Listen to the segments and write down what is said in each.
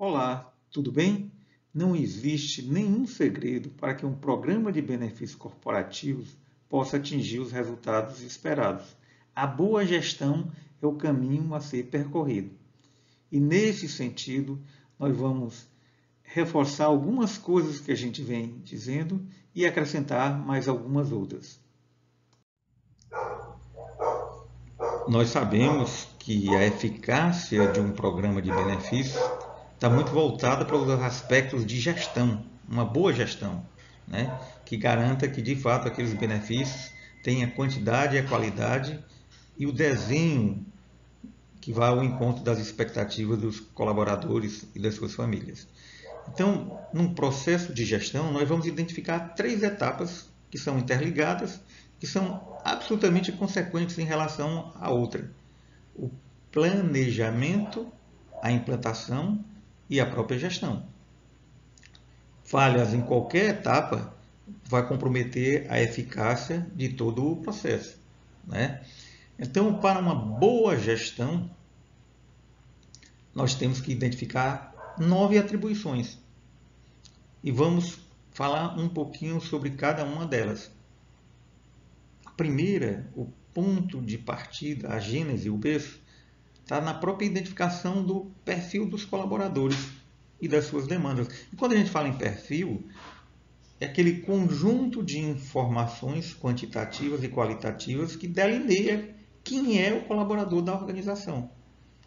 Olá, tudo bem? Não existe nenhum segredo para que um programa de benefícios corporativos possa atingir os resultados esperados. A boa gestão é o caminho a ser percorrido. E nesse sentido, nós vamos reforçar algumas coisas que a gente vem dizendo e acrescentar mais algumas outras. Nós sabemos que a eficácia de um programa de benefícios está muito voltada para os aspectos de gestão, uma boa gestão, né? Que garanta que de fato aqueles benefícios tenham a quantidade, a qualidade e o desenho que vá ao encontro das expectativas dos colaboradores e das suas famílias. Então, num processo de gestão, nós vamos identificar três etapas que são interligadas, que são absolutamente consequentes em relação à outra: o planejamento, a implantação e a própria gestão. Falhas em qualquer etapa vai comprometer a eficácia de todo o processo, né? Então, para uma boa gestão, nós temos que identificar 9 atribuições e vamos falar um pouquinho sobre cada uma delas. A primeira, o ponto de partida, a gênese, o berço, está na própria identificação do perfil dos colaboradores e das suas demandas. E quando a gente fala em perfil, é aquele conjunto de informações quantitativas e qualitativas que delineia quem é o colaborador da organização.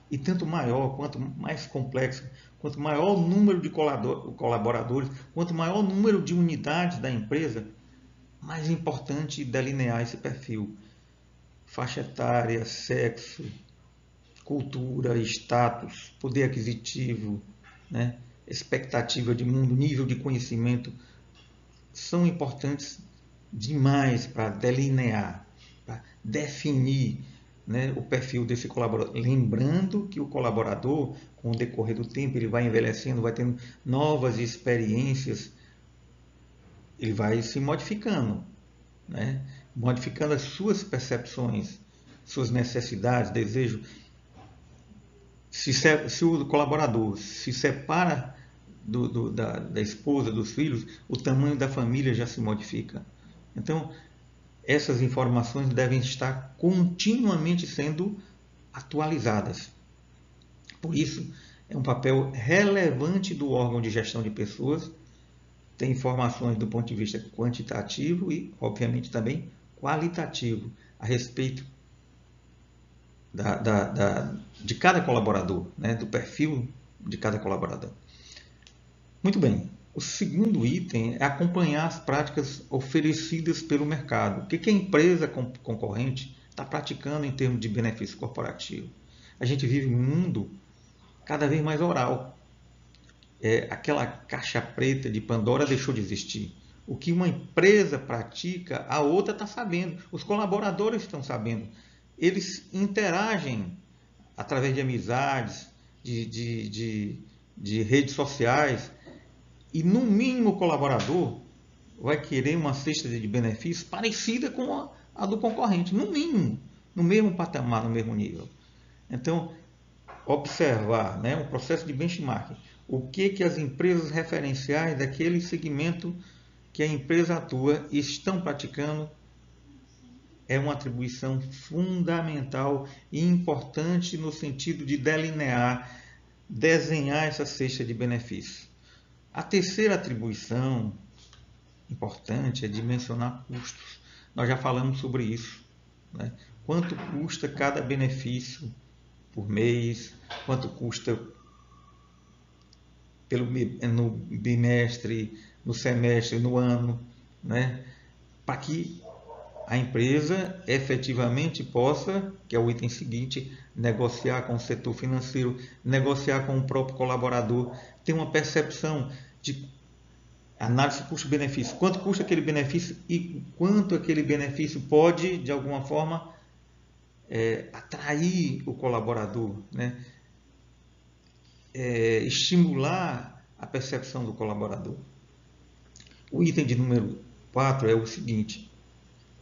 E tanto maior, quanto mais complexo, quanto maior o número de colaboradores, quanto maior o número de unidades da empresa, mais importante delinear esse perfil. Faixa etária, sexo, cultura, status, poder aquisitivo, né? Expectativa de mundo, nível de conhecimento, são importantes demais para delinear, para definir, né, o perfil desse colaborador. Lembrando que o colaborador, com o decorrer do tempo, ele vai envelhecendo, vai tendo novas experiências, ele vai se modificando, né? Modificando as suas percepções, suas necessidades, desejos. Se o colaborador se separa da esposa, dos filhos, o tamanho da família já se modifica. Então, essas informações devem estar continuamente sendo atualizadas. Por isso, é um papel relevante do órgão de gestão de pessoas ter informações do ponto de vista quantitativo e, obviamente, também qualitativo a respeito de cada colaborador, né, do perfil de cada colaborador. Muito bem. O segundo item é acompanhar as práticas oferecidas pelo mercado. O que a empresa concorrente está praticando em termos de benefício corporativo? A gente vive um mundo cada vez mais oral. Aquela caixa preta de Pandora deixou de existir. O que uma empresa pratica, a outra está sabendo. Os colaboradores estão sabendo. Eles interagem através de amizades, de redes sociais. E no mínimo o colaborador vai querer uma cesta de benefícios parecida com a do concorrente. No mínimo, no mesmo patamar, no mesmo nível. Então, observar, né, um processo de benchmarking. O que as empresas referenciais daquele segmento que a empresa atua estão praticando é uma atribuição fundamental e importante no sentido de delinear, desenhar essa cesta de benefícios. A terceira atribuição importante é dimensionar custos. Nós já falamos sobre isso, né? Quanto custa cada benefício por mês, quanto custa no bimestre, no semestre, no ano, né? Para que a empresa efetivamente possa, que é o item seguinte, negociar com o setor financeiro, negociar com o próprio colaborador, ter uma percepção de análise custo-benefício. Quanto custa aquele benefício e quanto aquele benefício pode, de alguma forma, atrair o colaborador, né? Estimular a percepção do colaborador. O item de número 4 é o seguinte: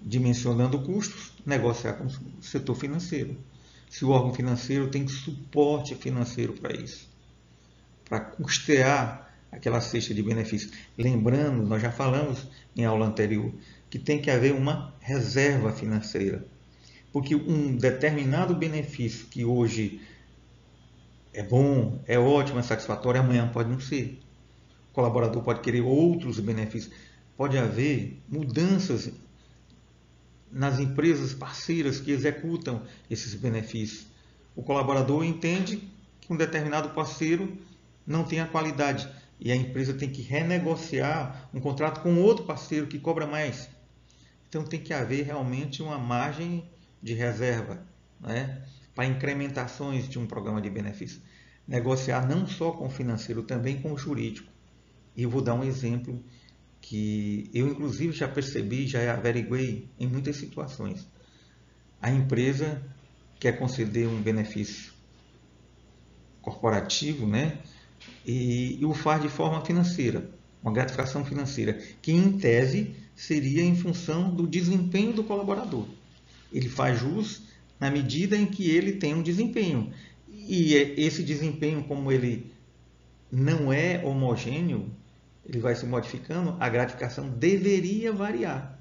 dimensionando custos, negociar com o setor financeiro. Se o órgão financeiro tem suporte financeiro para isso. para custear aquela cesta de benefícios. Lembrando, nós já falamos em aula anterior, que tem que haver uma reserva financeira. Porque um determinado benefício que hoje é bom, é ótimo, é satisfatório, amanhã pode não ser. O colaborador pode querer outros benefícios. Pode haver mudanças nas empresas parceiras que executam esses benefícios. O colaborador entende que um determinado parceiro não tem a qualidade e a empresa tem que renegociar um contrato com outro parceiro que cobra mais. Então tem que haver realmente uma margem de reserva, né, para incrementações de um programa de benefício. Negociar não só com o financeiro, também com o jurídico. E eu vou dar um exemplo que eu, inclusive, já percebi, já averiguei em muitas situações. A empresa quer conceder um benefício corporativo, né, e o faz de forma financeira, uma gratificação financeira, que em tese seria em função do desempenho do colaborador. Ele faz jus na medida em que ele tem um desempenho. E esse desempenho, como ele não é homogêneo, ele vai se modificando, a gratificação deveria variar.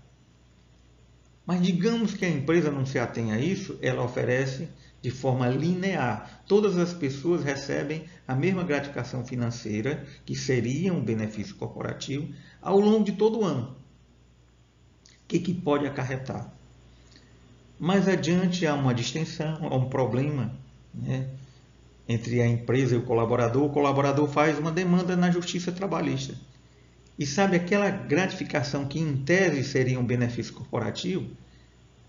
Mas digamos que a empresa não se atenha a isso, ela oferece de forma linear. Todas as pessoas recebem a mesma gratificação financeira, que seria um benefício corporativo, ao longo de todo o ano. O que pode acarretar? Mais adiante há uma distensão, há um problema, né, entre a empresa e o colaborador faz uma demanda na justiça trabalhista. E sabe aquela gratificação que em tese seria um benefício corporativo?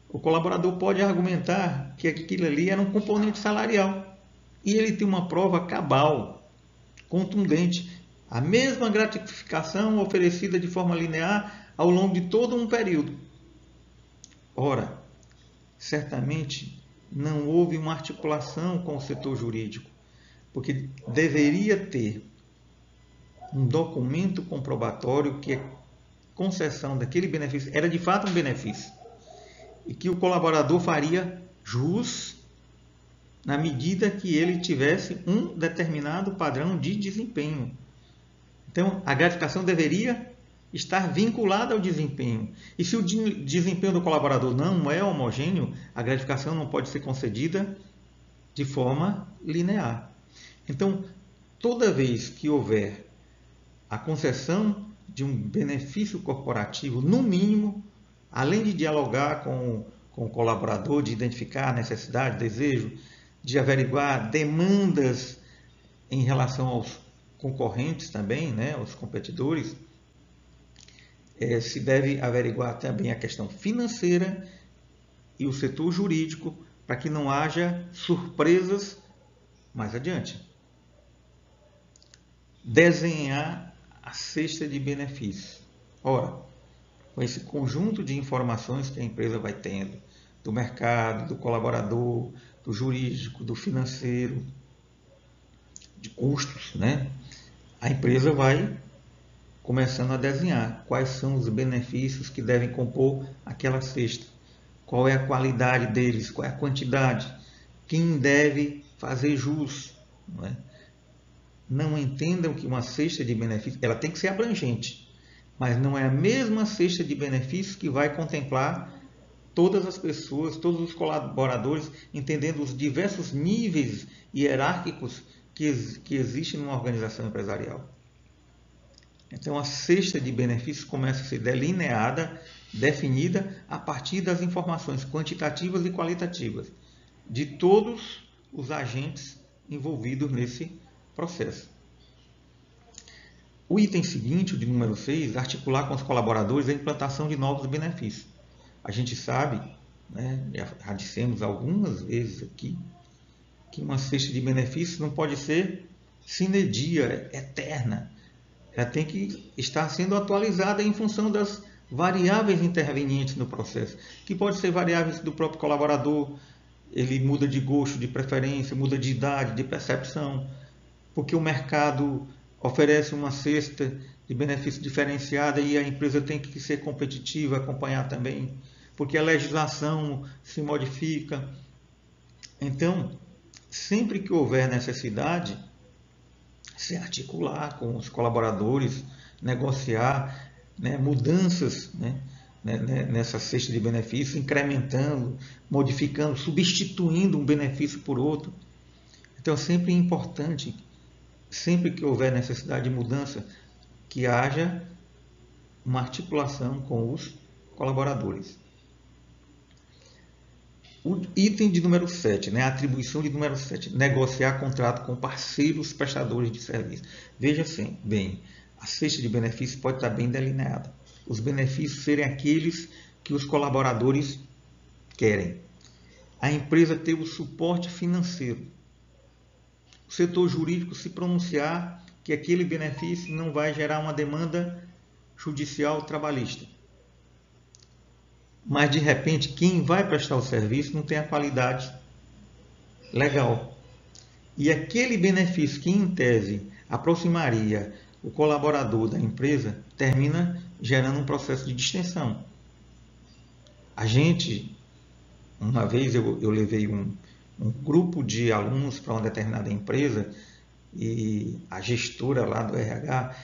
O colaborador pode argumentar que aquilo ali era um componente salarial. E ele tem uma prova cabal, contundente. A mesma gratificação oferecida de forma linear ao longo de todo um período. Ora, certamente não houve uma articulação com o setor jurídico, porque deveria ter um documento comprobatório que a concessão daquele benefício era de fato um benefício e que o colaborador faria jus na medida que ele tivesse um determinado padrão de desempenho. Então, a gratificação deveria estar vinculada ao desempenho. E se o desempenho do colaborador não é homogêneo, a gratificação não pode ser concedida de forma linear. Então, toda vez que houver a concessão de um benefício corporativo, no mínimo, além de dialogar com o colaborador, de identificar a necessidade, desejo, de averiguar demandas em relação aos concorrentes também, né, aos competidores, se deve averiguar também a questão financeira e o setor jurídico para que não haja surpresas mais adiante. Desenhar a cesta de benefícios. Ora, com esse conjunto de informações que a empresa vai tendo, do mercado, do colaborador, do jurídico, do financeiro, de custos, né? A empresa vai começando a desenhar quais são os benefícios que devem compor aquela cesta, qual é a qualidade deles, qual é a quantidade, quem deve fazer jus, não é? Não entendam que uma cesta de benefícios, ela tem que ser abrangente, mas não é a mesma cesta de benefícios que vai contemplar todas as pessoas, todos os colaboradores, entendendo os diversos níveis hierárquicos que existem numa organização empresarial. Então, a cesta de benefícios começa a ser delineada, definida a partir das informações quantitativas e qualitativas de todos os agentes envolvidos nesse processo. O item seguinte, o de número 6, articular com os colaboradores a implantação de novos benefícios. A gente sabe, né, já dissemos algumas vezes aqui, que uma cesta de benefícios não pode ser sine die, eterna. Ela tem que estar sendo atualizada em função das variáveis intervenientes no processo, que pode ser variáveis do próprio colaborador, ele muda de gosto, de preferência, muda de idade, de percepção, porque o mercado oferece uma cesta de benefício diferenciada e a empresa tem que ser competitiva, acompanhar também, porque a legislação se modifica. Então, sempre que houver necessidade, se articular com os colaboradores, negociar, né, mudanças, né, nessa cesta de benefícios, incrementando, modificando, substituindo um benefício por outro. Então, sempre é importante, sempre que houver necessidade de mudança, que haja uma articulação com os colaboradores. O item de número 7, né, a atribuição de número 7, negociar contrato com parceiros prestadores de serviço. Veja bem, a cesta de benefícios pode estar bem delineada. Os benefícios serem aqueles que os colaboradores querem. A empresa ter o suporte financeiro. O setor jurídico se pronunciar que aquele benefício não vai gerar uma demanda judicial trabalhista. Mas, de repente, quem vai prestar o serviço não tem a qualidade legal. E aquele benefício que, em tese, aproximaria o colaborador da empresa, termina gerando um processo de distensão. A gente, uma vez eu levei um grupo de alunos para uma determinada empresa e a gestora lá do RH,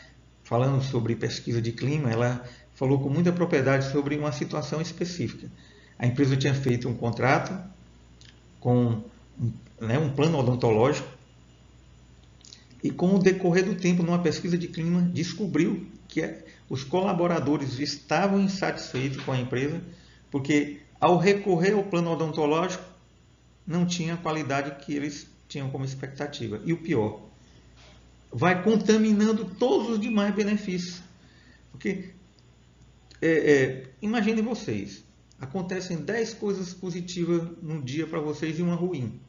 falando sobre pesquisa de clima, ela falou com muita propriedade sobre uma situação específica. A empresa tinha feito um contrato com um plano odontológico e, com o decorrer do tempo, numa pesquisa de clima, descobriu que os colaboradores estavam insatisfeitos com a empresa porque, ao recorrer ao plano odontológico, não tinha a qualidade que eles tinham como expectativa. E o pior, vai contaminando todos os demais benefícios. Porque imaginem vocês, acontecem 10 coisas positivas no dia para vocês e uma ruim.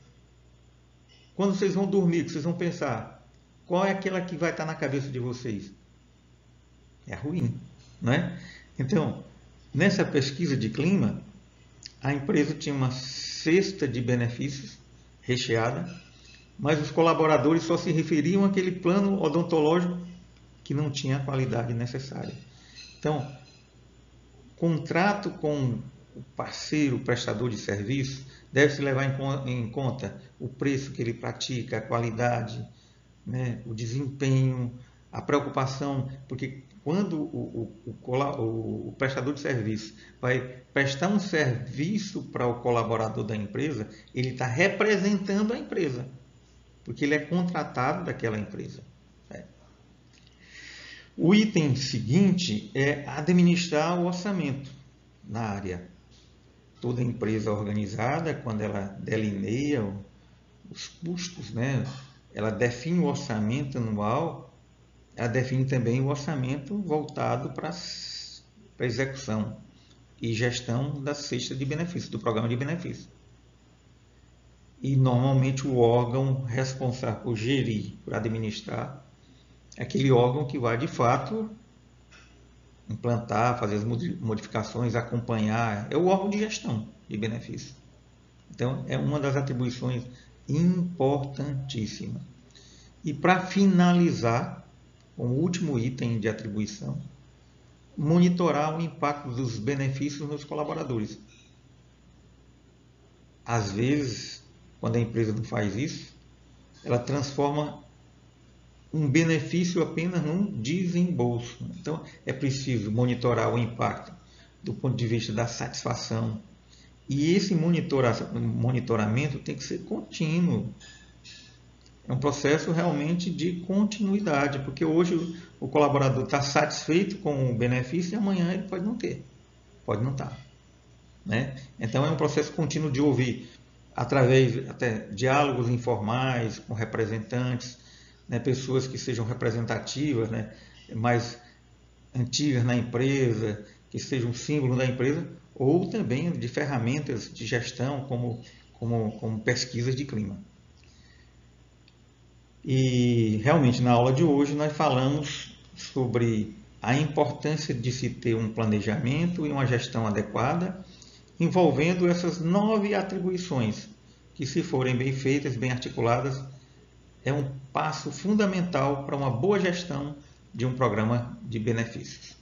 Quando vocês vão dormir, vocês vão pensar, qual é aquela que vai estar na cabeça de vocês? É a ruim, não é? Então, nessa pesquisa de clima, a empresa tinha uma cesta de benefícios recheada, mas os colaboradores só se referiam àquele plano odontológico que não tinha a qualidade necessária. Então, contrato com o parceiro, o prestador de serviço, deve-se levar em conta o preço que ele pratica, a qualidade, né, o desempenho, a preocupação, porque quando o prestador de serviço vai prestar um serviço para o colaborador da empresa, ele está representando a empresa, porque ele é contratado daquela empresa. O item seguinte é administrar o orçamento na área. Toda empresa organizada, quando ela delineia os custos, né, ela define o orçamento anual, ela define também o orçamento voltado para a execução e gestão da cesta de benefícios, do programa de benefícios. E, normalmente, o órgão responsável por gerir, por administrar, é aquele órgão que vai, de fato, implantar, fazer as modificações, acompanhar. É o órgão de gestão de benefícios. Então, é uma das atribuições importantíssimas. E, para finalizar, com o último item de atribuição, monitorar o impacto dos benefícios nos colaboradores. Às vezes, quando a empresa não faz isso, ela transforma um benefício apenas num desembolso. Então, é preciso monitorar o impacto do ponto de vista da satisfação. E esse monitoramento tem que ser contínuo. É um processo realmente de continuidade, porque hoje o colaborador está satisfeito com o benefício e amanhã ele pode não ter, pode não estar. Né? Então, é um processo contínuo de ouvir, através até diálogos informais com representantes, né, pessoas que sejam representativas, né, mais antigas na empresa, que sejam um símbolo da empresa, ou também de ferramentas de gestão, como pesquisas de clima. E realmente, na aula de hoje, nós falamos sobre a importância de se ter um planejamento e uma gestão adequada, envolvendo essas 9 atribuições, que, se forem bem feitas, bem articuladas, é um passo fundamental para uma boa gestão de um programa de benefícios.